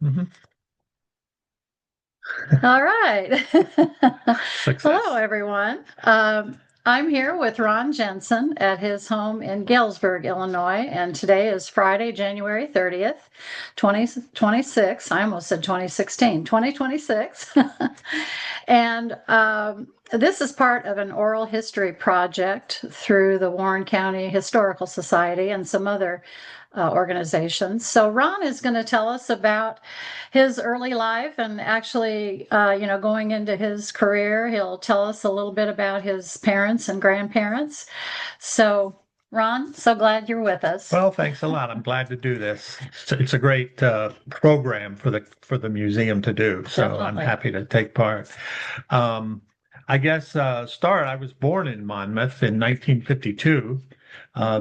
Hmm. All right. Hello, Success. everyone. I'm here with Ron Jensen at his home in Galesburg, Illinois, and today is Friday, January 30th, 2026. I almost said 2016, 2026. And this is part of an oral history project through the Warren County Historical Society and some other organizations. So Ron is going to tell us about his early life and actually, going into his career. He'll tell us a little bit about his parents and grandparents. So, Ron, so glad you're with us. Well, thanks a lot. I'm glad to do this. It's a great program for the museum to do, so I'm Definitely. happy to take part. Um, I guess start. I was born in Monmouth in 1952,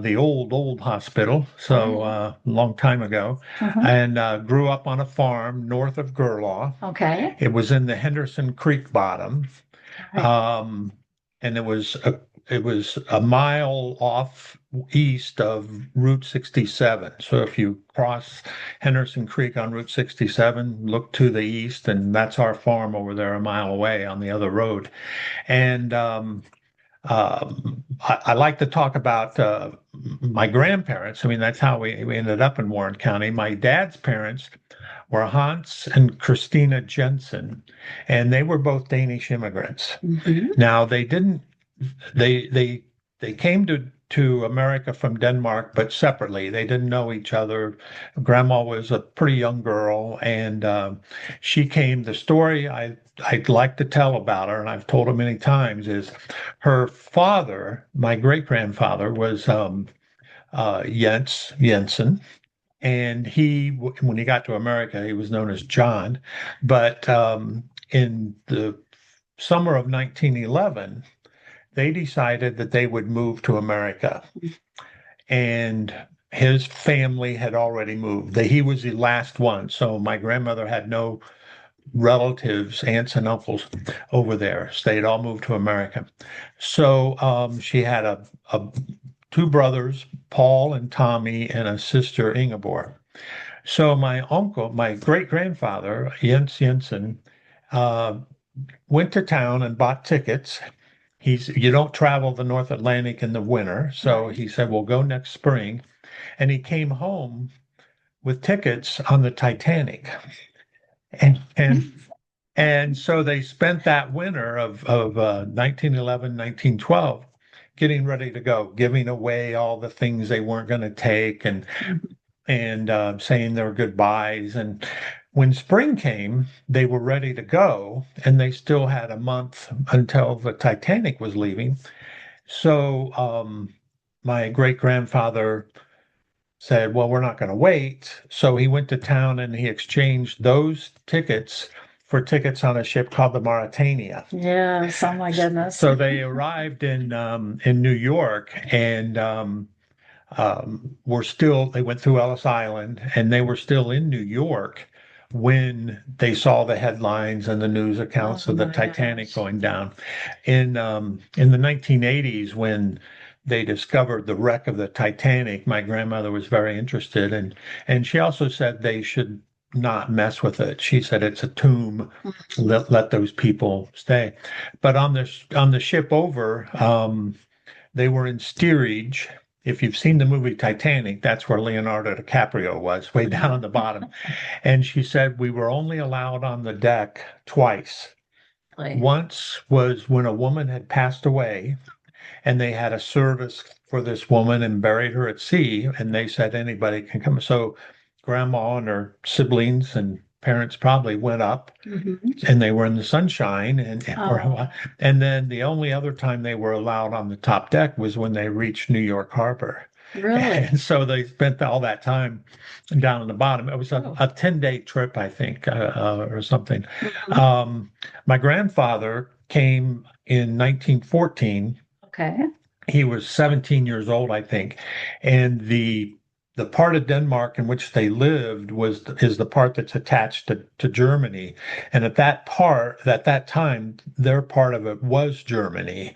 the old hospital, so Oh, long time ago, mhm. and grew up on a farm north of Gerlaw. Okay. It was in the Henderson Creek bottom. All right. Um, and it was a mile off east of Route 67. So if you cross Henderson Creek on Route 67, look to the east, and that's our farm over there a mile away on the other road. And I like to talk about my grandparents. I mean, that's how we ended up in Warren County. My dad's parents were Hans and Christina Jensen, and they were both Danish immigrants. Mhm. Now they didn't they they they came to America from Denmark, but separately. They didn't know each other. Grandma was a pretty young girl, and she came. The story I'd like to tell about her, and I've told her many times, is her father, my great grandfather, was Jensen, and when he got to America, he was known as John. But in the summer of 1911, they decided that they would move to America. And his family had already moved. He was the last one. So my grandmother had no relatives, aunts and uncles over there. So they'd all moved to America. So she had a two brothers, Paul and Tommy, and a sister, Ingeborg. So my uncle, my great grandfather, Jens Jensen, uh, went to town and bought tickets. You don't travel the North Atlantic in the winter, so Right. he said, "We'll go next spring." And he came home with tickets on the Titanic, and and so they spent that winter of 1911, 1912 getting ready to go, giving away all the things they weren't going to take, and saying their goodbyes. And when spring came, they were ready to go, and they still had a month until the Titanic was leaving. So my great grandfather said, "Well, we're not going to wait." So he went to town and he exchanged those tickets for tickets on a ship called the Mauritania. Yes. Oh my goodness. So they arrived in New York, and they went through Ellis Island, and they were still in New York when they saw the headlines and the news Oh accounts of the my Titanic gosh. going down. In the 1980s, when they discovered the wreck of the Titanic, my grandmother was very interested, and she also said they should not mess with it. She said it's a tomb. Let those people stay. But on the ship over, they were in steerage. If you've seen the movie Titanic, that's where Leonardo DiCaprio was, way down on the bottom. And she said we were only allowed on the deck twice. Like, Once was when a woman had passed away, and they had a service for this woman and buried her at sea, and they said anybody can come. So grandma and her siblings and parents probably went up, mhm. and they were in the sunshine, Oh, and then the only other time they were allowed on the top deck was when they reached New York Harbor. really? And so they spent all that time down in the bottom. It was Oh. a 10-day trip, I think, or something. Mhm. Um, my grandfather came in 1914. Okay. He was 17 years old, I think, and the part of Denmark in which they lived is the part that's attached to Germany. And at that time, their part of it was Germany.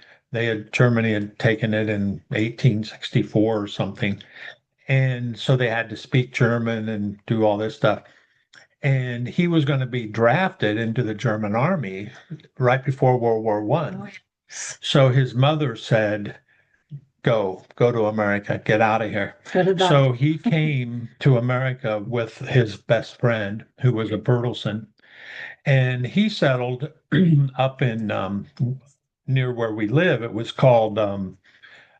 Germany had taken it in 1864 or something. And so they had to speak German and do all this stuff. and he was going to be drafted into the German army right before World War One. Oh, yes. So his mother said, go to America, get out of here. Good advice. So he came to America with his best friend, who was a Bertelsen, and he settled up in near where we live. It was called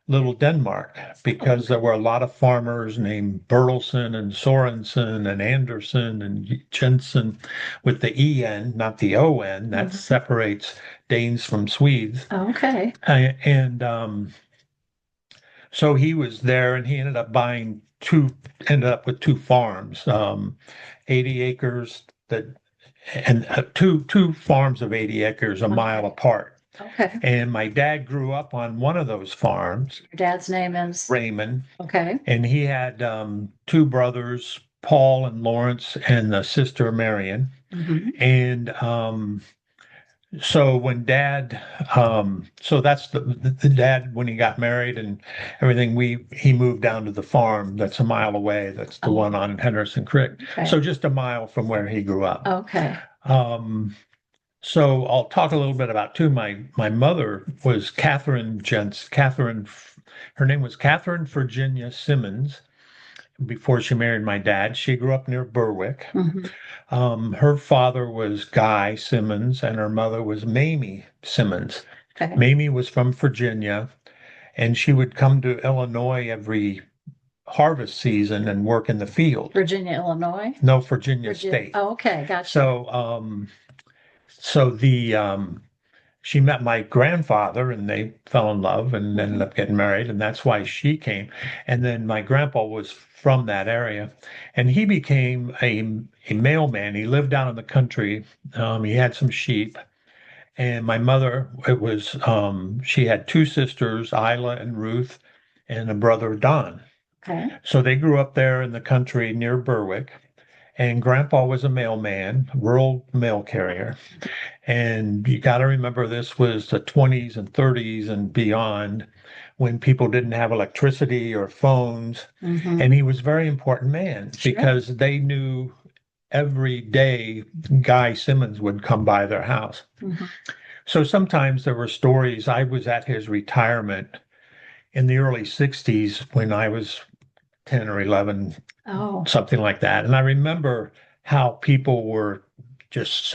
Little Denmark because there were a lot of farmers named Bertelsen and Sorensen and Anderson and Jensen with the EN, not the ON. That separates Danes from Swedes. Okay. And so he was there, and he ended up with two farms, 80 acres and two farms of 80 acres a mile apart. Okay. And my dad grew up on one of those farms, Your dad's name is? Raymond, Okay. and he had two brothers, Paul and Lawrence, and a sister, Marion. And so when dad, so that's the dad when he got married and everything, he moved down to the farm that's a mile away. That's the one on Henderson Creek. Okay. So just a mile from where he grew up. Okay. So I'll talk a little bit about too. My mother was Catherine Jens. Her name was Catherine Virginia Simmons before she married my dad. She grew up near Berwick. Her father was Guy Simmons, and her mother was Mamie Simmons. Okay. Mamie was from Virginia, and she would come to Illinois every harvest season and work in the field. Virginia, Illinois? No, Virginia State. Oh, okay, gotcha. So she met my grandfather and they fell in love and ended up getting married, and that's why she came. And then my grandpa was from that area, and he became a mailman. He lived down in the country. He had some sheep, and my mother, she had two sisters, Isla and Ruth, and a brother, Don. Okay. So they grew up there in the country near Berwick. And Grandpa was a mailman, rural mail carrier. And you got to remember this was the 20s and 30s and beyond when people didn't have electricity or phones. And he was a very important man because they knew every day Guy Simmons would come by their house. So sometimes there were stories. I was at his retirement in the early 60s when I was 10 or 11, something like that. And I remember how people were just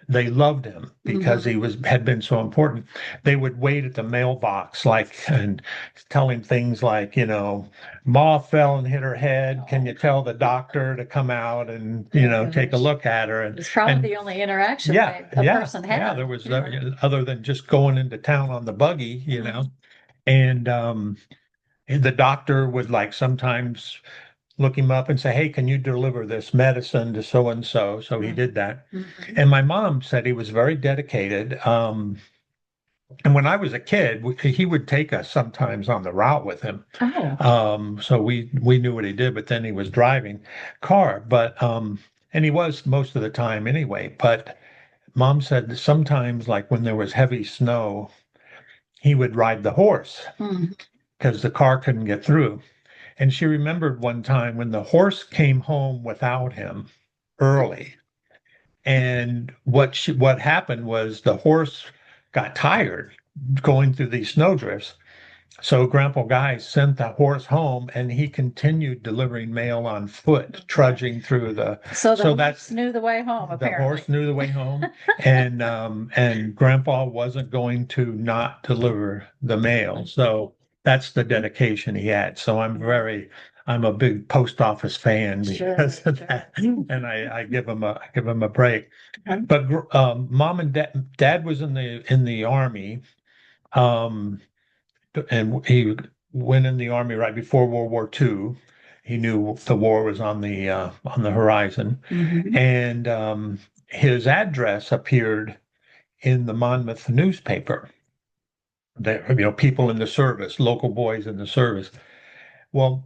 they loved him because he had been so important. They would wait at the mailbox and tell him things like, Ma fell and hit her head. Can you tell the doctor to come out and, take a look at her? And it's probably the only interaction a person had. Yeah, there was other than just going into town on the buggy, and the doctor would sometimes look him up and say, hey, can you deliver this medicine to so and so? So he did that. And my mom said he was very dedicated. And when I was a kid, he would take us sometimes on the route with him. So we knew what he did, but then he was driving car. And he was most of the time anyway. But Mom said that sometimes, like when there was heavy snow, he would ride the horse because the car couldn't get through. And she remembered one time when the horse came home without him early. And what happened was the horse got tired going through these snowdrifts. So Grandpa Guy sent the horse home, and he continued delivering mail on foot, trudging through So the horse knew the way home, apparently. The horse knew the way home, and Grandpa wasn't going to not deliver the mail. So that's the dedication he had. So I'm a big post office fan because of that, and I give him a break. But Mom and Dad was in the army. And he went in the army right before World War II. He knew the war was on the horizon, and his address appeared in the Monmouth newspaper. People in the service, local boys in the service. Well,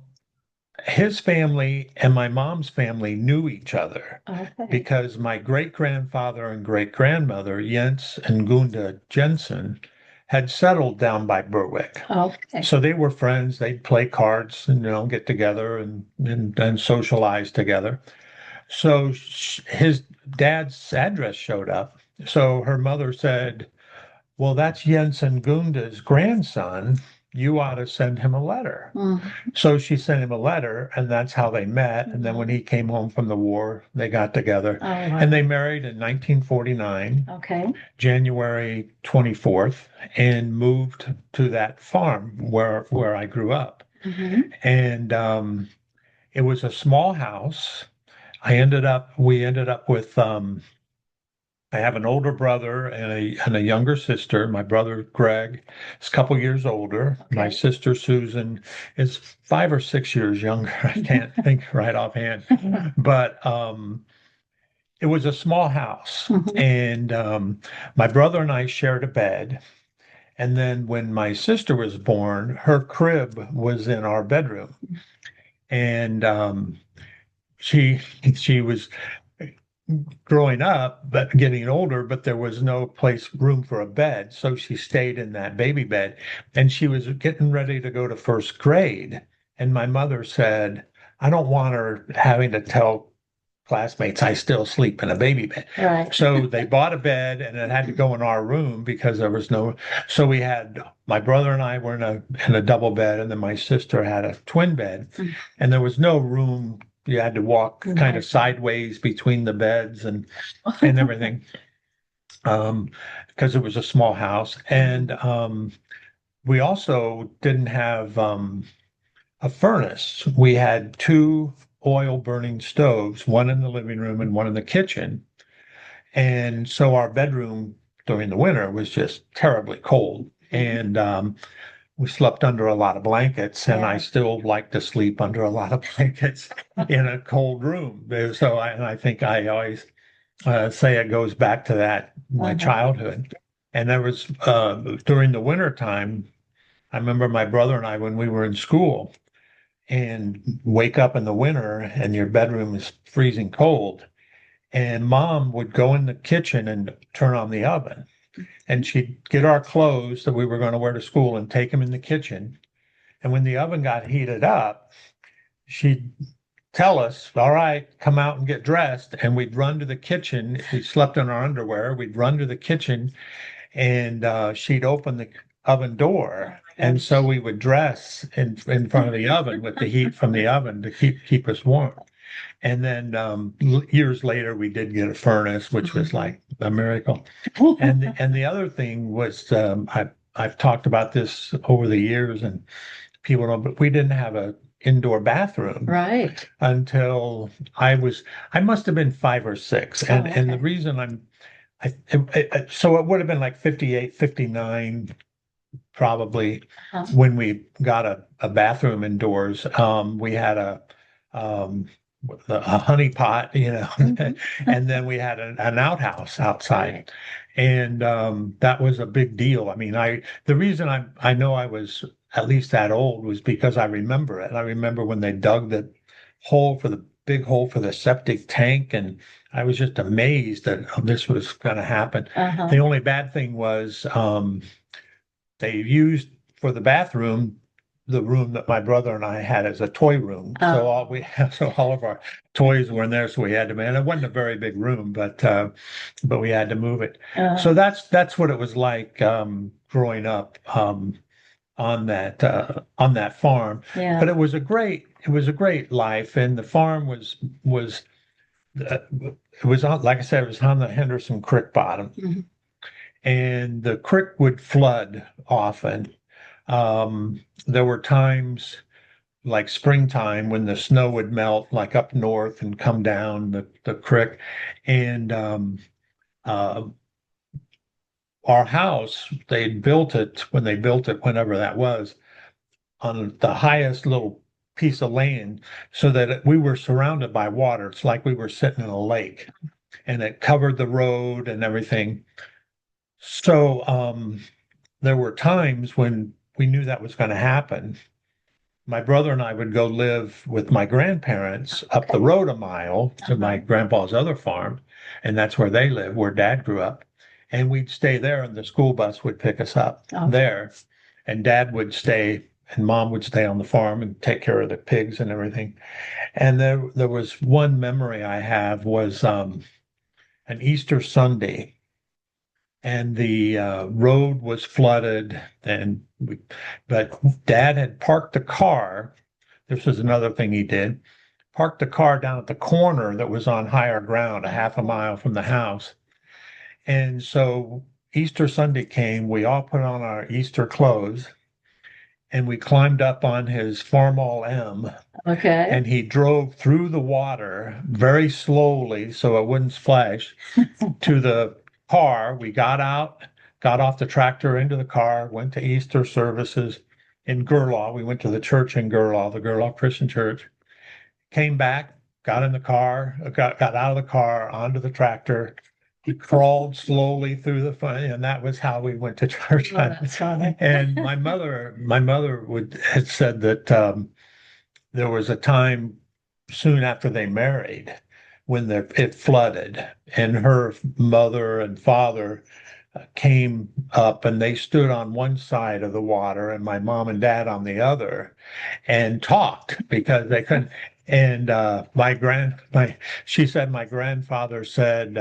his family and my mom's family knew each other because my great grandfather and great grandmother, Jens and Gunda Jensen, had settled down by Berwick. So they were friends. They'd play cards and get together and socialize together. So his dad's address showed up. So her mother said, well, that's Jensen Gunda's grandson. You ought to send him a letter. Mhm. So she sent him a letter, and that's how they met. And then when Mhm. he came home from the war, they got together Oh, and they wow. married in 1949, Okay. January 24th, and moved to that farm where I grew up. Hmm. And it was a small house. We ended up with I have an older brother and a younger sister. My brother Greg is a couple years older. My Okay. sister Susan is 5 or 6 years younger. I can't think right offhand, but it was a small house, Mhm. and my brother and I shared a bed. And then when my sister was born, her crib was in our bedroom, and she she was growing up, but getting older, but there was no room for a bed. So she stayed in that baby bed and she was getting ready to go to first grade. And my mother said, I don't want her having to tell classmates I still sleep in a baby bed. Right. So they bought a bed and it had to go in our room because there was no, so we had my brother and I were in a double bed, and then my sister had a twin bed, Mm. and there was no room. You had to walk kind of Right. sideways between the beds and everything, because it was a small house. And we also didn't have a furnace. We had two oil burning stoves, one in the living room and one in the kitchen. And so our bedroom during the winter was just terribly cold. Mhm. And we slept under a lot of blankets, and I Yeah. still like to sleep under a lot of blankets in a cold room. And I think I always say it goes back to that, my Uh-huh. childhood. And there was during the winter time, I remember my brother and I, when we were in school, and wake up in the winter and your bedroom is freezing cold. And mom would go in the kitchen and turn on the oven. And she'd get our clothes that we were going to wear to school and take them in the kitchen. And when the oven got heated up, she'd tell us, all right, come out and get dressed. And we'd run to the kitchen. We slept in our underwear. We'd run to the kitchen, and she'd open the oven door. And so we would dress in front of the oven with the heat from the oven to keep us warm. And then years later, we did get a furnace, which was Mhm. like a miracle. And the other thing was, I've talked about this over the years, and people know, but we didn't have a indoor bathroom Right. until I must have been 5 or 6. Oh, And the okay. reason so it would have been like 58, 59, probably, Uh-huh. when we got a bathroom indoors. We had um, a honey pot, Mhm. and then we had an outhouse outside. Right. And that was a big deal. I mean, the reason I know I was at least that old was because I remember it. I remember when they dug the big hole for the septic tank, and I was just amazed that this was going to happen. Uh-huh. The only bad thing was they used for the bathroom the room that my brother and I had as a toy room. So all of our toys were in there. So we had to, man, it wasn't a very big room, but we had to move it. Uh, So that's what it was like growing up on that farm. yeah. But it was a great life, and the farm was it was on, like I said, it was on the Henderson Creek bottom, Mhm. and the creek would flood often. There were times like springtime when the snow would melt, like up north, and come down the creek. And uh, our house, they built it when they built it, whenever that was, on the highest little piece of land, so that we were surrounded by water. It's like we were sitting in a lake, and it covered the road and everything. So there were times when we knew that was going to happen. My brother and I would go live with my grandparents up the road a mile to my Uh-huh. grandpa's other farm, and that's where they live, where Dad grew up. And we'd stay there, and the school bus would pick us up Okay. there, and Dad would stay and Mom would stay on the farm and take care of the pigs and everything. And there was one memory I have was an Easter Sunday, and the road was flooded, but Dad had parked the car. This was another thing he did. Parked the car down at the corner that was on higher ground, a half a mile from the house. And so Easter Sunday came, we all put on our Easter clothes, and we climbed up on his Farmall M, Okay. and he drove through the water very slowly so it wouldn't splash to the car. We got out, got off the tractor into the car, went to Easter services in Gerlaw. We went to the church in Gerlaw, the Gerlaw Christian Church. Came back, got in the car, got out of the car, onto the tractor. He crawled slowly through the fun, and that was how we went to church. Oh, that's funny. And my mother had said that there was a time soon after they married when it flooded, and her mother and father came up, and they stood on one side of the water, and my mom and dad on the other, and talked because they couldn't. And she said my grandfather said,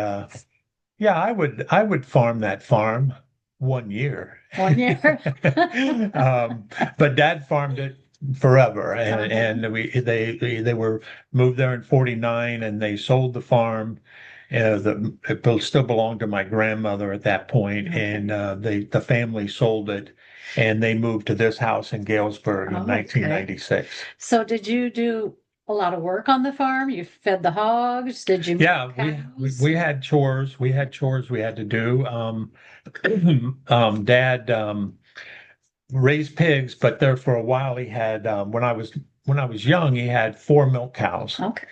"Yeah, I would farm that farm 1 year." 1 year. But Dad farmed it forever, and Uh-huh. and they were moved there in '49, and they sold the farm. It still belonged to my grandmother at that point, Okay. and the family sold it, and they moved to this house in Galesburg in Oh, okay. 1996. So did you do a lot of work on the farm? You fed the hogs? Did you Yeah, milk we cows? we had chores. We had chores we had to do. Dad raised pigs, but there for a while he had when I was young, he had 4 milk cows, Okay.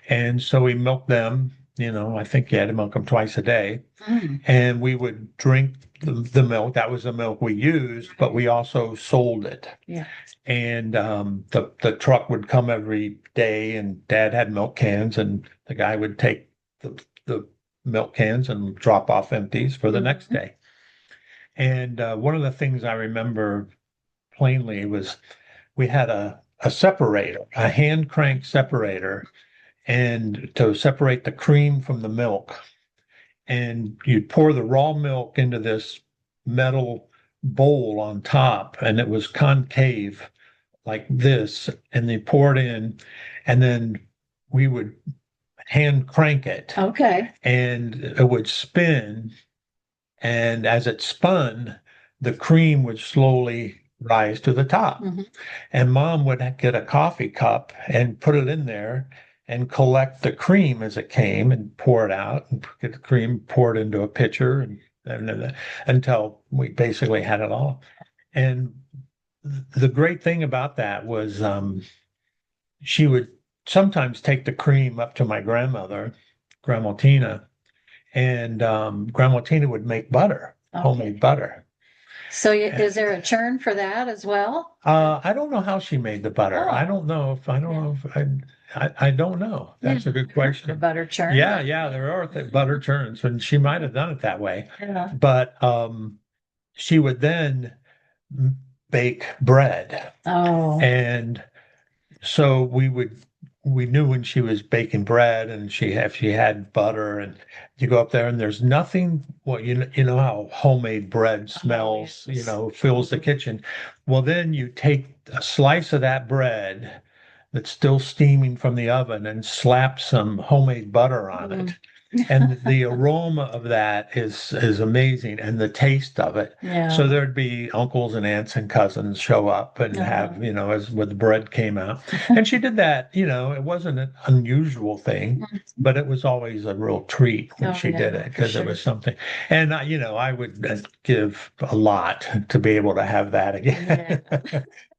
and so he milked them. I think he had to milk them twice a day, Mm. and we would drink the milk. That was the milk we used, but we also sold it. Yeah. And the truck would come every day, and Dad had milk cans, and the guy would take the milk cans and drop off empties for the next Mhm. day. And one of the things I remember plainly was we had a separator, a hand crank separator, and to separate the cream from the milk. And you'd pour the raw milk into this metal bowl on top, and it was concave like this, and they pour it in, and then we would hand crank it, Okay. and it would spin. And as it spun, the cream would slowly rise to the top. Mhm. And Mom would get a coffee cup and put it in there and collect the cream as it came and pour it out and get the cream poured into a pitcher and until we basically had it all. And the great thing about that was she would sometimes take the cream up to my grandmother, Grandma Tina, and Grandma Tina would make butter, Okay. homemade butter. So is there a churn for that as well? I don't know how she made the butter. I Oh, don't know if I don't yeah. know if I don't know. That's Yeah. a good The question. butter churn. Yeah, yeah, there are butter churns, and she might have done it that way. Yeah. But she would then bake bread, Oh, and so we knew when she was baking bread, and she had butter, and you go up there and there's nothing. Well, you know how homemade bread smells, yes. fills the kitchen. Well, then you take a slice of that bread that's still steaming from the oven and slap some homemade butter on it. Mm. And the aroma of that is amazing, and the taste of it. Yeah. So there'd be uncles and aunts and cousins show up and Uh-huh. have, as when the bread came out. And she did that, it wasn't an unusual thing, but it was always a real treat when Oh, she did yeah, it for because it sure. was something. And I would give a lot to be able to have that again.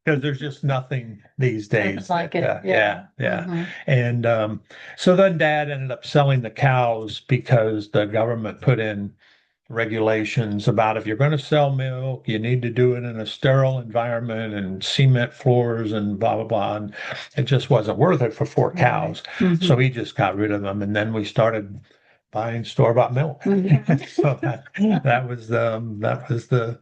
Because there's just nothing these days. Nothing like it. Yeah, Yeah. yeah. Mhm. And so then Dad ended up selling the cows because the government put in regulations about if you're going to sell milk, you need to do it in a sterile environment and cement floors and blah, blah, blah. And it just wasn't worth it for 4 cows. Mhm. So he just got rid of them. And then we started buying store-bought milk. Mhm. So that was the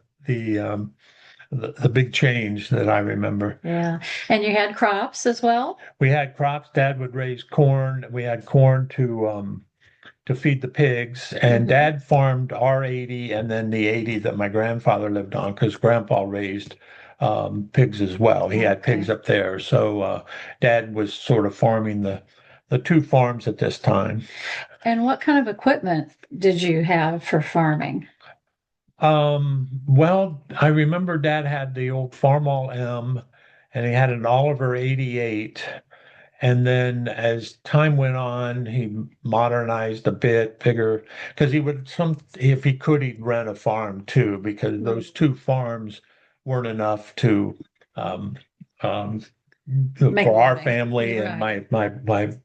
the big change that I remember. Yeah. And you had crops as well? We had crops. Dad would raise corn. We had corn to feed the pigs, and Hmm. Dad farmed our 80 and then the 80 that my grandfather lived on because Grandpa raised pigs as well. He had pigs Okay. up there, so Dad was sort of farming the two farms at this time. And what kind of equipment did you have for farming? Well, I remember Dad had the old Farmall M, and he had an Oliver 88. And then as time went on, he modernized a bit, bigger, because he would if he could, he'd rent a farm too, because Mm. those two farms weren't enough to um, um, Make a for our living. family You're and right.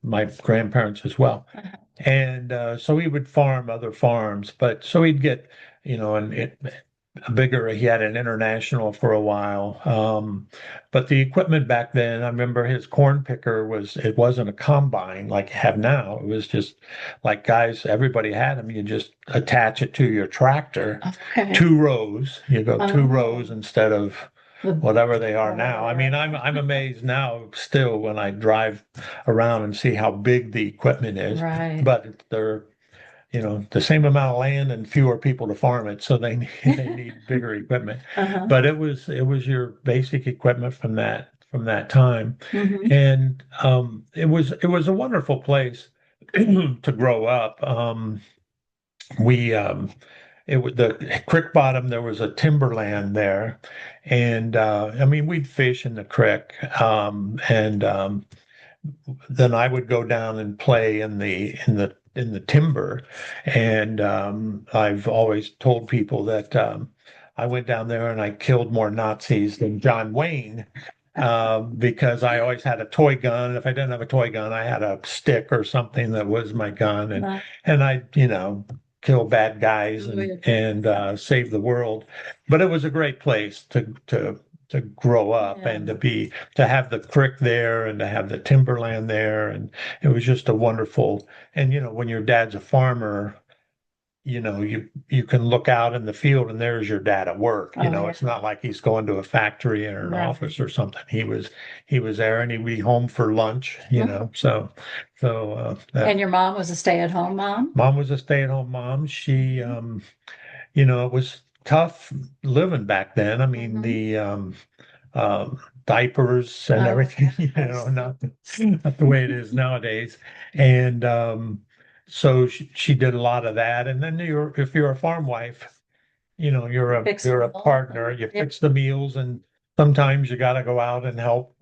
my grandparents as well. Uh-huh. And so he would farm other farms, but so he'd get, and a bigger, he had an international for a while. But the equipment back then, I remember his corn picker it wasn't a combine like you have now. It was just like guys, everybody had them. You just attach it to your tractor, Okay. two rows, you go two rows Oh, instead of the, whatever they are whatever now. they I are mean, I'm now. I'm amazed now still when I drive around and see how big the equipment is, Right. but they're the same amount of land and fewer people to farm it, so they need bigger equipment. Uh-huh. But it was your basic equipment from that time, Hmm. and it was a wonderful place to grow up. We it was the creek bottom. There was a timberland there, and I mean we'd fish in the creek, and then I would go down and play in the timber. And I've always told people that I went down there and I killed more Nazis than John Wayne because I always had a toy gun. If I didn't have a toy gun, I had a stick or something that was my gun, and Nice. I kill bad guys Oh, and yeah. save the world. But it was a great place to grow up Yeah. and to have the creek there and to have the timberland there, and it was just a wonderful. And when your dad's a farmer, you can look out in the field and there's your dad at work. Oh, yeah. It's not like he's going to a factory or an Right. office or something. He was there, and he'd be home for lunch. Mhm. So that And your mom was a stay-at-home mom? mom was a stay-at-home mom. She Mhm. it was tough living back then. I mean, Mhm. diapers and Oh, everything, yes. not the way it is nowadays. And so she did a lot of that. And then if you're a farm wife, you're a Fix you're a meals. partner. You Yeah. fix the meals, and sometimes you got to go out and help.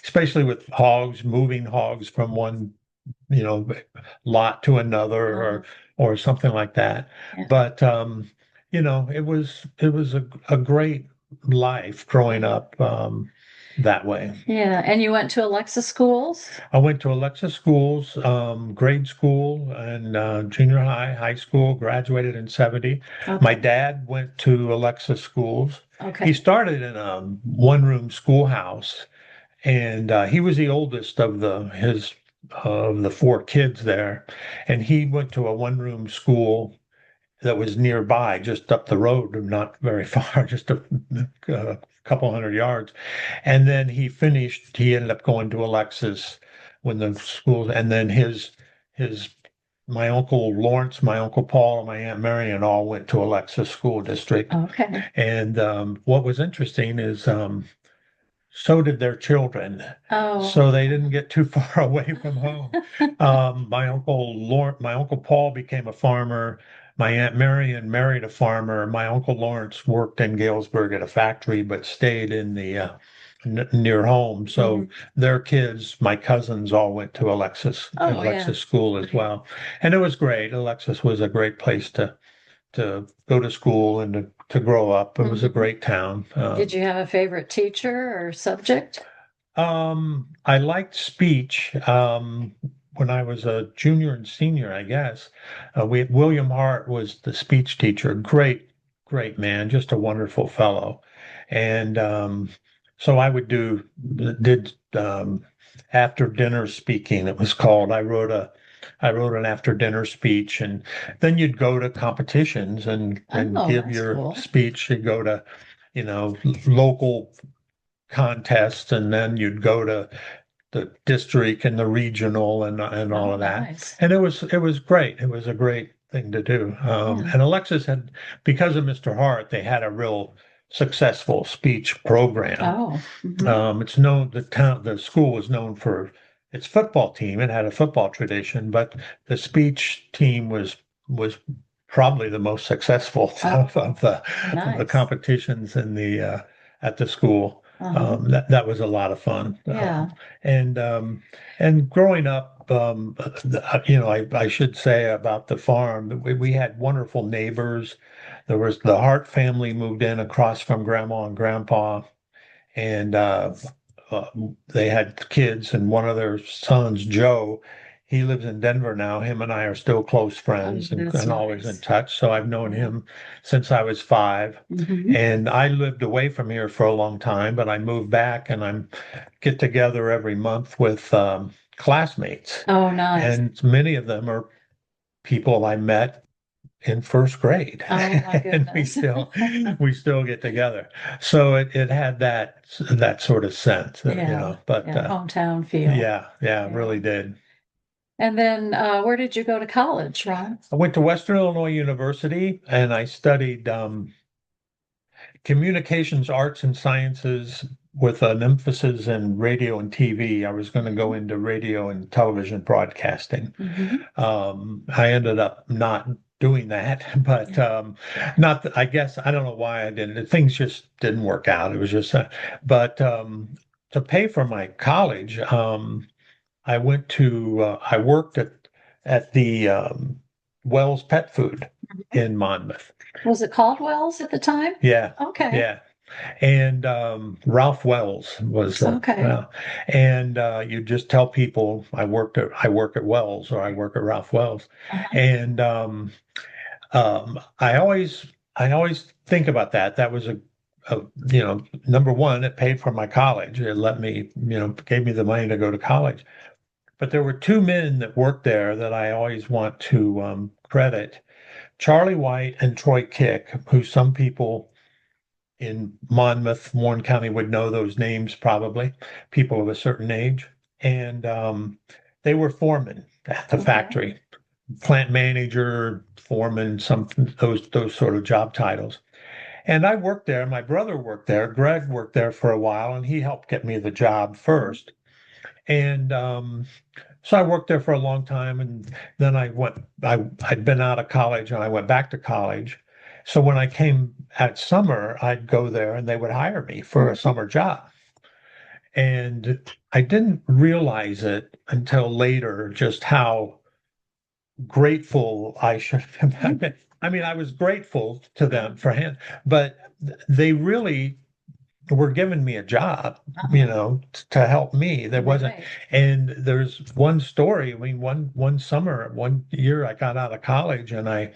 Especially with hogs, moving hogs from one you know, lot to another Uh-huh. or something like that. Yeah. But it was a great life growing Mhm. up that way. Yeah. And you went to Alexa schools? I went to Alexa schools, grade school and junior high, high school, graduated in 70. My Okay. dad went to Alexa schools. He Okay. started in a one-room schoolhouse, and he was the oldest of the four kids there, and he went to a one-room school that was nearby, just up the road, not very far, just a couple hundred yards. And then he ended up going to Alexis when the schools, and then his my uncle Lawrence, my uncle Paul, and my aunt Marion all went to Alexis School District. Okay. And what was interesting is so did their children. Oh. So they didn't get too far away from home. My uncle Paul became a farmer. My Aunt Marion married a farmer. My Uncle Lawrence worked in Galesburg at a factory, but stayed in the near home. So Mhm. their kids, my cousins, all went to Oh, yeah. Alexis school as well, and it was great. Alexis was a great place to go to school and to grow up. It was a Mhm. great town. Did you have a favorite teacher or subject? I liked speech when I was a junior and senior, I guess. William Hart was the speech teacher. Great, great man, just a wonderful fellow. And so I did after dinner speaking, it was called. I wrote an after dinner speech, and then you'd go to competitions and Oh, give that's your cool. speech. You'd go to local contests, and then you'd go to the district and the regional and all Oh, of that. nice. And it was great. It was a great thing to do. Yeah. And Alexis had, because of Mr. Hart, they had a real successful speech program. Oh, mhm. It's known the school was known for its football team. It had a football tradition, but the speech team was probably the most successful Oh, of the nice. competitions in the at the school. Uh-huh. That was a lot of fun. Yeah. And and growing up, I should say about the farm, that we had wonderful neighbors. There was the Hart family moved in across from Grandma and Grandpa, and uh, they had kids, and one of their sons, Joe, he lives in Denver now. Him and I are still close Oh, friends that's and always in nice. touch. So I've known Yeah. him since I was 5. Hmm. And I lived away from here for a long time, but I moved back, and I'm get together every month with classmates. Oh, nice. And many of them are people I met in first grade, Oh, my and we goodness. still we still get together. So it had that sort of sense, Yeah. but Yeah. Hometown feel. yeah, it Yeah. really did. And then where did you go to college, Ron? I went to Western Illinois University, and I studied communications arts and sciences with an emphasis in radio and TV. I was going to go into radio and television broadcasting. Mm-hmm. I ended up not doing that, but Yeah. not, I guess, I don't know why I didn't. Things just didn't work out. It was just, but to pay for my college, I worked at the Wells Pet Food Mhm. in Monmouth. Was it Caldwell's at the time? Yeah, Okay. yeah. And Ralph Wells was Okay. and you just tell people I work at Wells, or I work at Ralph Wells. Uh-huh. And I always think about that. That was a number one, it paid for my college. It let me, gave me the money to go to college. But there were two men that worked there that I always want to credit: Charlie White and Troy Kick, who some people in Monmouth, Warren County would know those names probably, people of a certain age. And they were foremen at the Okay. factory, plant manager, foreman, some those sort of job titles. And I worked there. My brother worked there. Greg worked there for a while, and he helped get me the job Mhm. first. And so I worked there for a long time, and then I'd been out of college, and I went back to college. So when I came at summer, I'd go there, and they would hire me for a Mhm. summer job. And I didn't realize it until later just how grateful I should have been. I mean, I was grateful to Yeah. them for him, but they really were giving me a job, Uh-huh. to help me. There wasn't, Right. and there's one story. I mean, one summer, one year, I got out of college, and I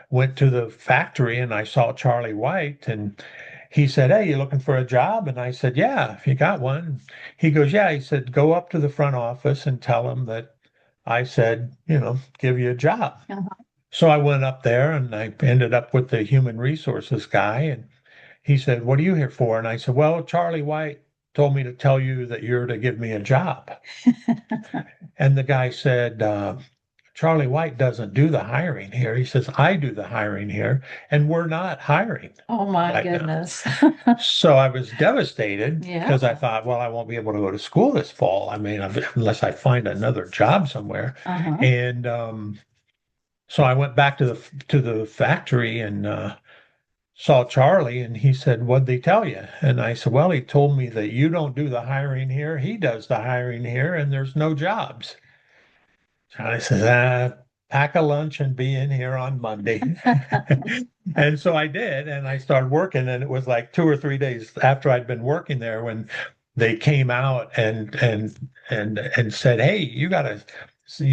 went to the factory, and I saw Charlie White, and he said, "Hey, you looking for a job?" And I said, "Yeah, if you got one." He goes, "Yeah." He said, "Go up to the front office and tell them that I said, give you a job." Uh-huh. So I went up there, and I ended up with the human resources guy, and he said, "What are you here for?" And I said, "Well, Charlie White told me to tell you that you're to give me a job." And the guy said, "Charlie White doesn't do the hiring here." He says, "I do the hiring here, and we're not hiring Oh my right now." goodness. So I was devastated Yeah. because I thought, well, I won't be able to go to school this fall. I mean, unless I find another job somewhere. Uh-huh. And so I went back to the factory, and saw Charlie, and he said, "What'd they tell you?" And I said, "Well, he told me that you don't do the hiring here. He does the hiring here, and there's no jobs." Charlie says, "Pack a lunch and be in here on Monday." And so I did, and I started working, and it was like 2 or 3 days after I'd been working there when they came out and said, "Hey, you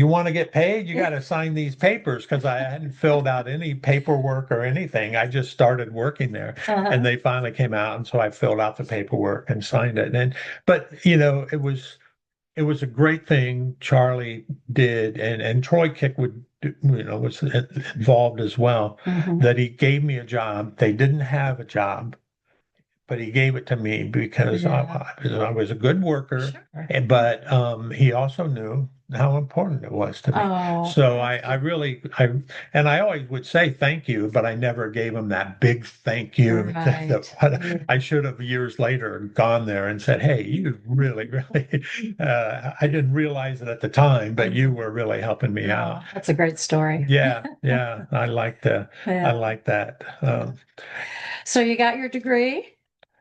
want to get paid? You got to sign these papers," because I hadn't filled out any paperwork or anything. I just started working there, and Uh-huh. they finally came out, and so I filled out the paperwork and signed it. But it was a great thing Charlie did, and Troy Kick was involved as well, Hmm. that he gave me a job. They didn't have a job but he gave it to me because Yeah. I was a good worker, Sure. but he also knew how important it was to me. Oh, So that's I good. really, and I always would say thank you, but I never gave him that big thank you. Right. I should have years later gone there and said, hey, you really, really, I didn't realize it at the time, but you were really helping me out. Oh, that's a great story. Yeah, yeah, I Yeah. like that. So you got your degree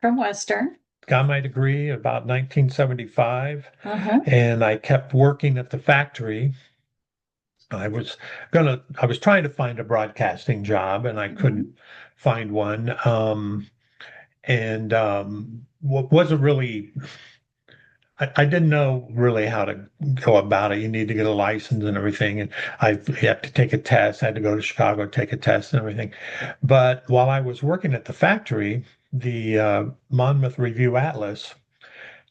from Western. Got my degree about 1975, Uh-huh. and I kept working at the factory. I was trying to find a broadcasting job, and I Mhm. couldn't find one. And what wasn't really, I didn't know really how to go about it. You need to get a license and everything, and you have to take a test. I had to go to Chicago, take a test and everything. But while I was working at the factory, the Monmouth Review Atlas,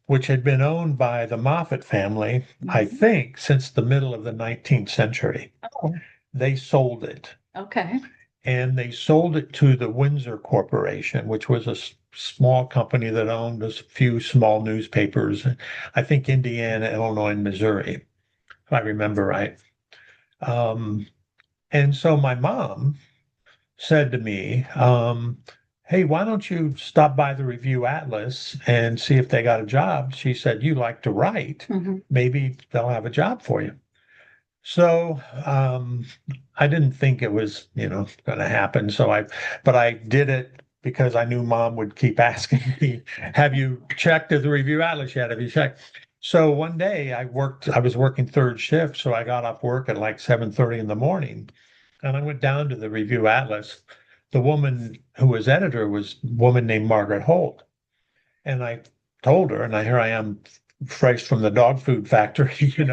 which had been owned by the Moffat family, I Mhm. think, since the middle of the 19th century. Oh, They sold it, okay. and they sold it to the Windsor Corporation, which was a small company that owned a few small newspapers, I think Indiana, Illinois, and Missouri, if I remember right. Um, and so my mom said to me, hey, why don't you stop by the Review Atlas and see if they got a job? She said, you like to write. Mhm. Maybe they'll have a job for you. So I didn't think it was, going to happen. But I did it because I knew mom would keep asking me, have you checked the Review Atlas yet? Have you checked? So one day I was working third shift. So I got off work at like 7:30 in the morning, and I went down to the Review Atlas. The woman who was editor was a woman named Margaret Holt. And I told her, and here I am fresh from the dog food factory, and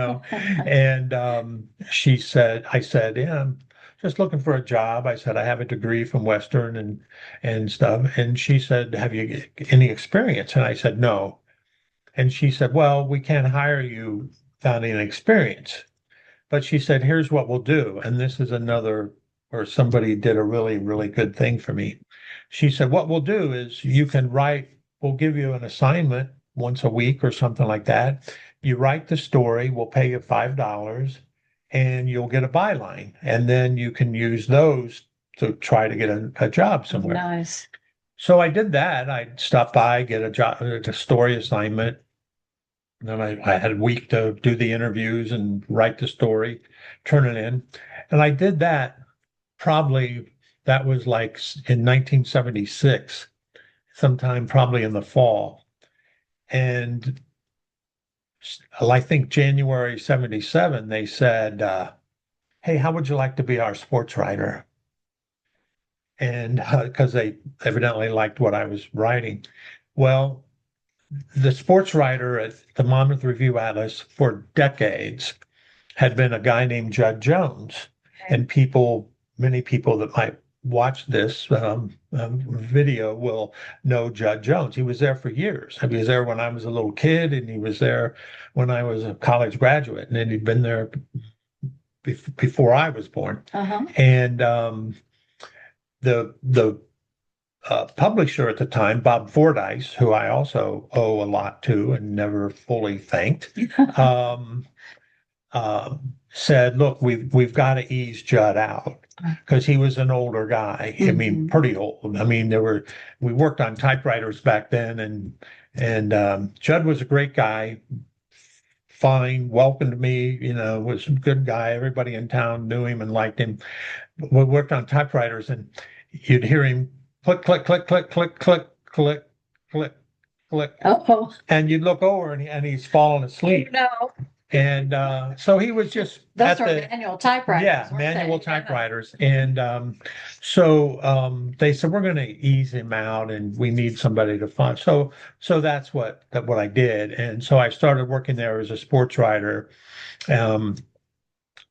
I said, yeah, I'm just looking for a job. I said, I have a degree from Western and stuff. And she said, have you any experience? And I said, no. And she said, well, we can't hire you without any experience. But she said, here's what we'll do. And this is another where somebody did a really, really good thing for me. She said, what we'll do is we'll give you an assignment once a week or something like that. You write the story, we'll pay you $5 and you'll get a byline. And then you can use those to try to get a job somewhere. Nice. So I did that. I stopped by, get a job, a story assignment, then I had a week to do the interviews and write the story, turn it in. And I did that probably, that was like in 1976, sometime probably in the fall. And I think January 77, they said, hey, how would you like to be our sports writer? And because they evidently liked what I was writing. Well, the sports writer at the Monmouth Review Atlas for decades had been a guy named Judd Jones. And many people that might watch this video will know Judd Jones. He was there for years. He was there when I was a little kid, and he was there when I was a college graduate, and then he'd been there before I was born. Uh-huh. And the publisher at the time, Bob Fordyce, who I also owe a lot to and never fully thanked, um, said, "Look, we've got to ease Judd out because he was an older guy. I mean, Mhm. pretty old. I mean, we worked on typewriters back then, and Judd was a great guy, fine, welcomed me. Was a good guy. Everybody in town knew him and liked him. We worked on typewriters, and you'd hear him click, click, click, click, click, click, click, click, click, Oh, and you'd look over and he's falling asleep." no. And so he was just Those at were the, manual typewriters, yeah, weren't manual they? typewriters. And so they said, we're going to ease him out and we need somebody to fund. So that's what I did. And so I started working there as a sports writer. A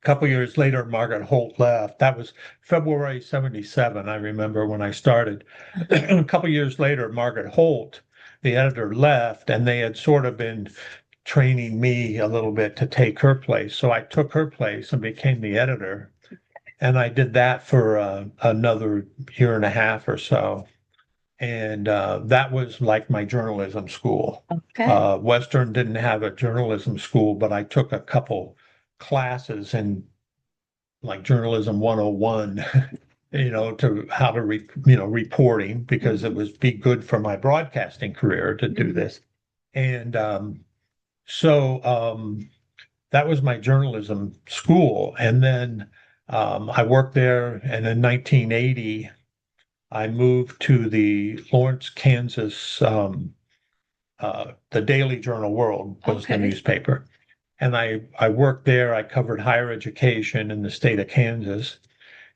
couple years later, Margaret Holt left. That was February 77. I remember when I started. A couple years later, Margaret Holt, the editor, left, and they had sort of been training me a little bit to take her place. So I took her place and became the editor. And I did that for another year and a half or so. And that was like my journalism school. Okay. Western didn't have a journalism school, but I took a couple classes in like journalism 101, to how to reporting, because it Mhm. was be good for my broadcasting career to do Mhm. this. And so that was my journalism school. And then I worked there, and in 1980, I moved to the Lawrence, Kansas. The Daily Journal World was the Okay. newspaper. And I worked there. I covered higher education in the state of Kansas.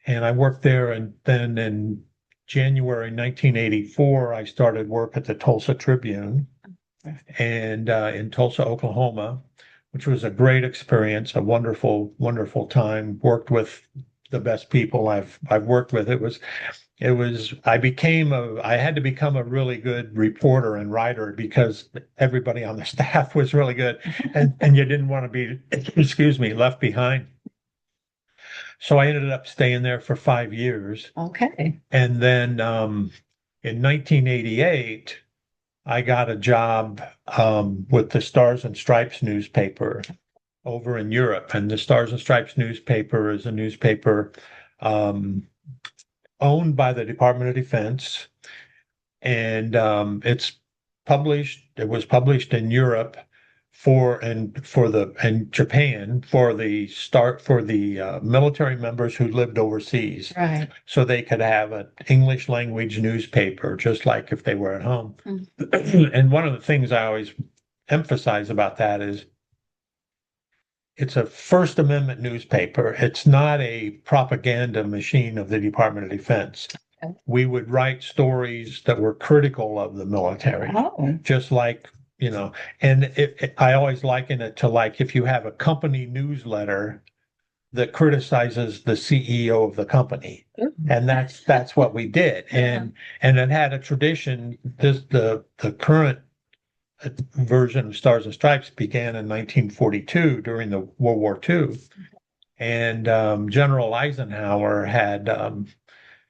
And I worked there. And then in January 1984, I started work at the Tulsa Tribune and in Tulsa, Oklahoma, which was a great experience, a wonderful, wonderful time. Worked with the best people I've worked with. I had to become a really good reporter and writer because everybody on the staff was really good, and you didn't want to be, excuse me, left behind. So I ended up staying there for 5 years. Okay. And then in 1988, I got a job with the Stars and Stripes newspaper over in Europe. And the Stars and Stripes newspaper is a newspaper um, owned by the Department of Defense. And it was published in Europe and Japan for the military members who lived overseas, Right. so they could have an English language newspaper just like if they were at home. Mhm. And one of the things I always emphasize about that is it's a First Amendment newspaper. It's not a propaganda machine of the Department of Defense. Okay. We would write stories that were critical of the military, Oh. just like, and I always liken it to like if you have a company newsletter that criticizes the CEO of the company. Ooh. And that's what we did. And it had a tradition. The current version of Stars and Stripes began in 1942 during the World War II. And General Eisenhower had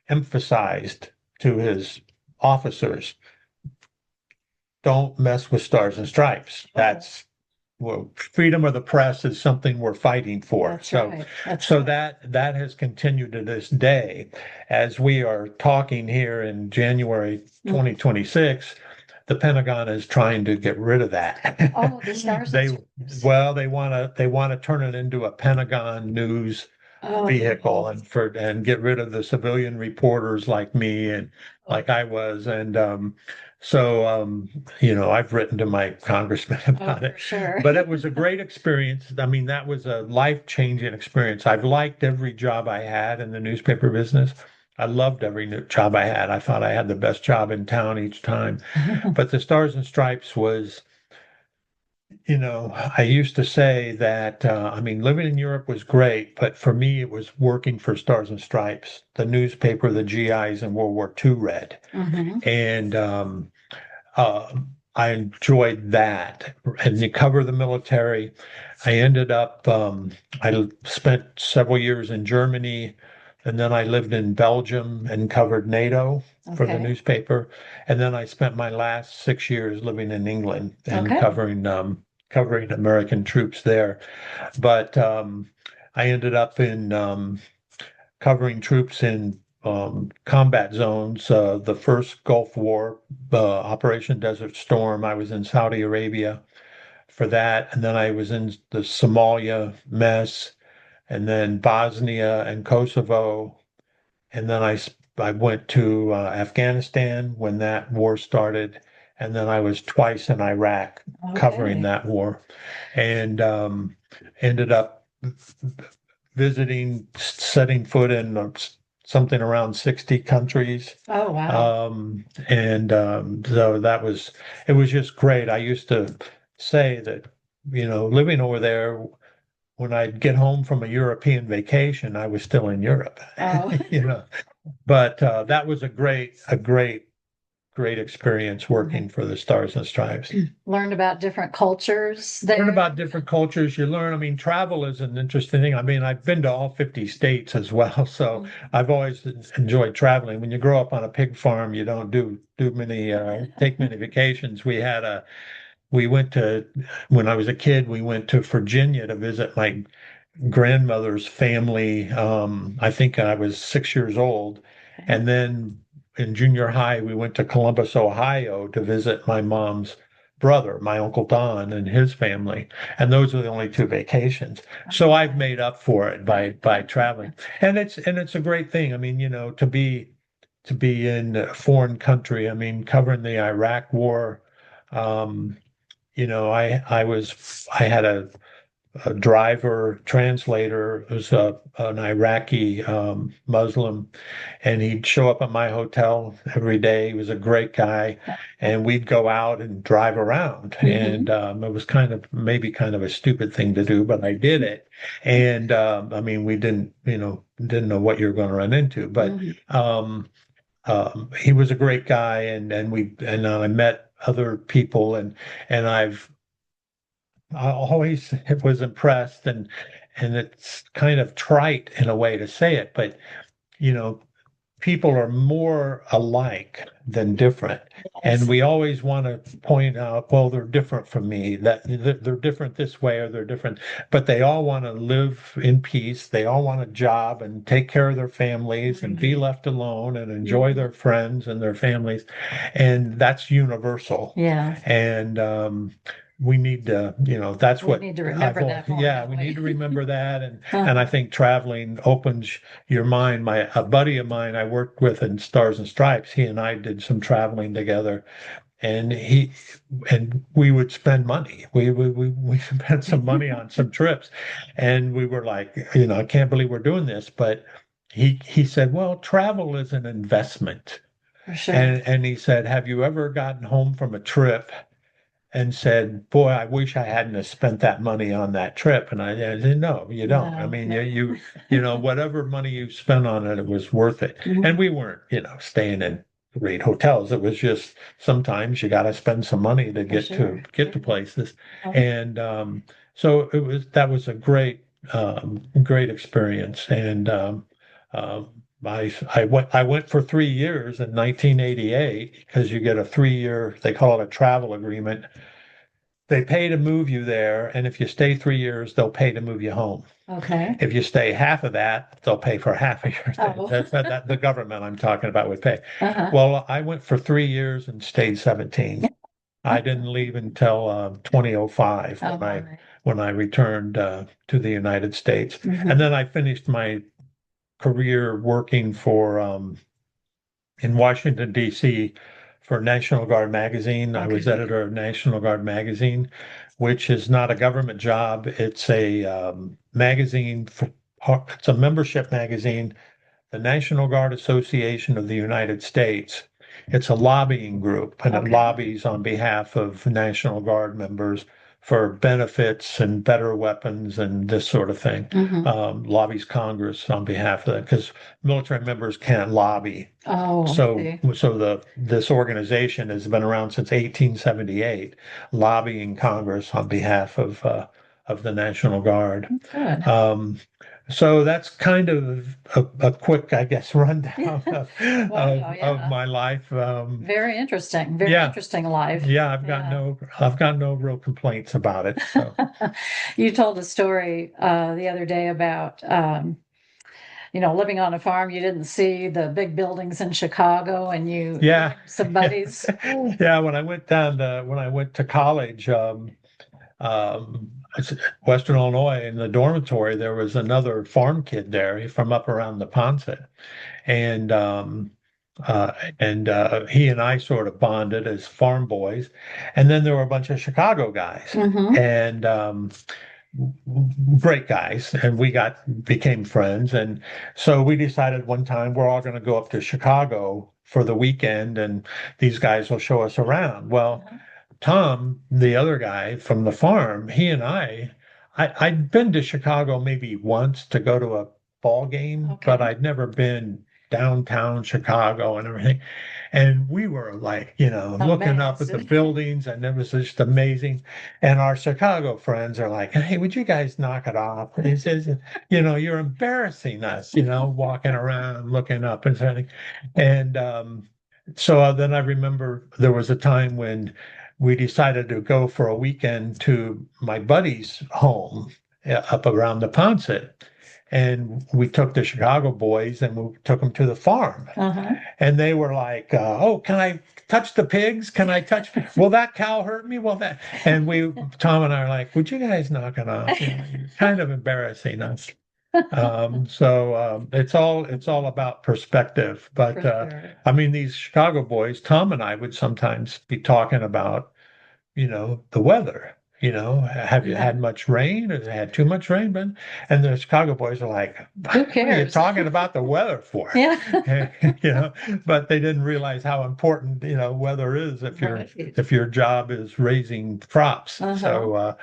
emphasized to his officers, don't mess with Stars and Stripes. That's well, freedom of the press is something we're fighting for. That's So, right. That's so right. that has continued to this day. As we are talking here in January Mhm. 2026, the Pentagon is trying to get rid of that. Oh, the Stars and Stripes. Well, they want to turn it into a Pentagon news Oh. vehicle and get rid of the civilian reporters like me and like I was. And so I've written to my congressman Oh, about for it. sure. But it was a great experience. I mean, that was a life-changing experience. I've liked every job I had in the newspaper business. I loved every new job I had. I thought I had the best job in town each time. But the Stars and Stripes was, I used to say that, I mean, living in Europe was great, but for me, it was working for Stars and Stripes, the newspaper the GIs in World War II read. Hmm. And uh, I enjoyed that. And you cover the military. I ended up, I spent several years in Germany, and then I lived in Belgium and covered NATO for the Okay. newspaper. And then I spent my last 6 years living in England and Okay. covering American troops there. But I ended up in covering troops in combat zones. The first Gulf War, Operation Desert Storm, I was in Saudi Arabia for that. And then I was in the Somalia mess, and then Bosnia and Kosovo. And then I went to Afghanistan when that war started. And then I was twice in Iraq covering Okay. that war, and ended up visiting, setting foot in something around 60 countries. Oh, wow. And so it was just great. I used to say that, living over there, when I'd get home from a European vacation, I was still in Europe, Oh. But that was a great great experience working for the Stars and Stripes. Learn about different cultures Learn there. about different cultures. You learn, I mean, travel is an interesting thing. I mean, I've been to all 50 states as well, so I've always enjoyed traveling. When you grow up on a pig farm, you don't do many take many vacations. We went to when I was a kid, we went to Virginia to visit my grandmother's family. I think I was 6 years old. And then in junior high, we went to Columbus, Ohio to visit my mom's brother, my Uncle Don, and his family. And those were the only two vacations. So I've made up for it by traveling. And it's a great thing. I mean, to be in a foreign country. I mean, covering the Iraq War. Um, I had a driver translator who's an Iraqi Muslim, and he'd show up at my hotel every day. He was a great guy, and we'd go out and drive around. And it was maybe kind of a stupid thing to do, but I did it. And I mean, we didn't know what you were going to run into, but he was a great guy, and I met other people, and I always was impressed, and it's kind of trite in a way to say it, but you know, people are more alike than different. And we always want to point out, well, they're different from me, that they're different this way or they're different, but they all want to live in peace. They all want a job and take care of their families and be left alone and enjoy their friends and their families. And that's universal. Yeah. And we need to, that's We what need to remember that more, yeah, don't we we? need to remember that. And I think traveling opens your mind. A buddy of mine I worked with in Stars and Stripes, he and I did some traveling together, and we would spend money. We spent some money on some trips, and we were like, I can't believe we're doing this. But he said, well, travel is an investment. For sure. And he said, have you ever gotten home from a trip and said, "Boy, I wish I hadn't have spent that money on that trip"? And I said, "No, you don't. I No, mean, no. whatever money you spent on it, it was worth it." Mhm. And we weren't, staying in great hotels. It was just sometimes you got to spend some money to For sure. get to places. Oh, And so that was a great experience. And I went for 3 years in 1988 because you get a 3 year, they call it a travel agreement. They pay to move you there, and if you stay 3 years, they'll pay to move you home. okay. If you stay half of that, they'll pay for half of your thing. Oh. That the government I'm talking about would pay. Uh-huh. Well, I went for 3 years and stayed 17. I didn't leave until 2005 Oh, when I returned to the United States, Mhm. and then I finished my career working for in Washington, D.C. for National Guard magazine. I was Okay. editor of National Guard magazine, which is not a government job. It's a magazine it's a membership magazine, the National Guard Association of the United States. It's a lobbying group, and it Okay. lobbies on behalf of National Guard members for benefits and better weapons and this sort of thing. Lobbies Congress on behalf of that because military members can't lobby. Oh, So, okay. this organization has been around since 1878, lobbying Congress on behalf of the National Guard. Good. So that's kind of a quick, I guess, rundown of, Wow, of yeah. my life. Very interesting. Very Yeah, interesting life. yeah, Yeah. I've got no real complaints about it. So You told a story the other day about living on a farm. You didn't see the big buildings in Chicago, and you yeah, some buddies. yeah. When I went to college, um, Western Illinois, in the dormitory, there was another farm kid there from up around the Ponset, and uh, he and I sort of bonded as farm boys, and then there were a bunch of Chicago guys, Mm-hmm. and great guys, and we became friends, and so we decided one time we're all going to go up to Chicago for the weekend, and these guys will show us around. Well, Tom, the other guy from the farm, he and I'd been to Chicago maybe once to go to a ball game, Okay. but I'd never been downtown Chicago and everything. And we were like, looking up at the Amazing. buildings, and it was just amazing. And our Chicago friends are like, hey, would you guys knock it off? And he says, you're embarrassing us, walking around looking up and everything. And so then I remember there was a time when we decided to go for a weekend to my buddy's home up around the Ponset. And we took the Chicago boys and we took them to the farm. Uh-huh. And they were like, "Oh, can I touch the pigs? Can I touch? Will that cow hurt me? Will that?" And Tom and I are like, "Would you guys knock it off? You're kind of embarrassing us." So it's all about perspective. But Sure. I mean, these Chicago boys, Tom and I would sometimes be talking about, the weather. Have you had much rain? Or had too much rain? And the Chicago boys are like, Who what are you cares? talking about the weather for? Yeah. But they didn't realize how important, weather is if Right. if your job is raising crops. Uh-huh.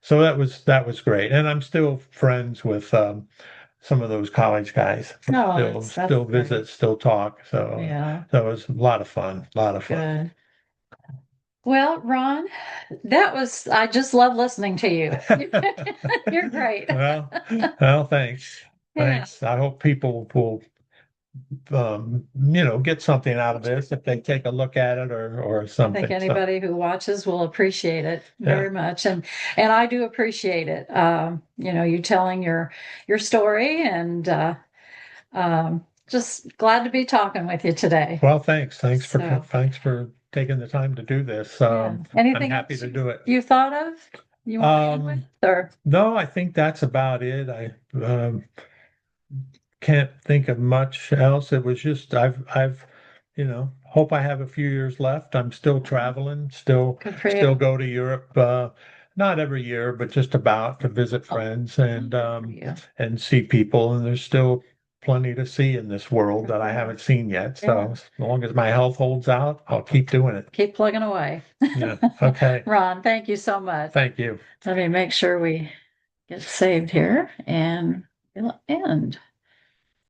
So that was great. And I'm still friends with some of those college guys. Oh, Still that's still great. visit, still talk. So Yeah. that was a lot of fun. A lot of fun. Good. Well, Ron, I just love listening to you. You're great. Well, thanks. Yeah. Thanks. I hope people will, get something out of this if they take a look at it or I something. think anybody who watches will appreciate it Yeah. very much, and I do appreciate it. You telling your story, and just glad to be talking with you today. Well, thanks. Thanks So, for taking the time to do this. yeah. I'm Anything happy else to do it. you thought of? You want to end with, or No, I think that's about it. I can't think of much else. It was just I've hope I have a few years left. I'm still traveling, still good for still you? go to Europe, not every year, but just about to visit friends Good for you. and see people. And there's still plenty to see in this world that I haven't seen yet. So Yeah. as long as my health holds out, I'll keep doing it. Keep plugging away. Yeah. Okay. Ron, thank you so much. Thank you. Let me make sure we get saved here and we'll end.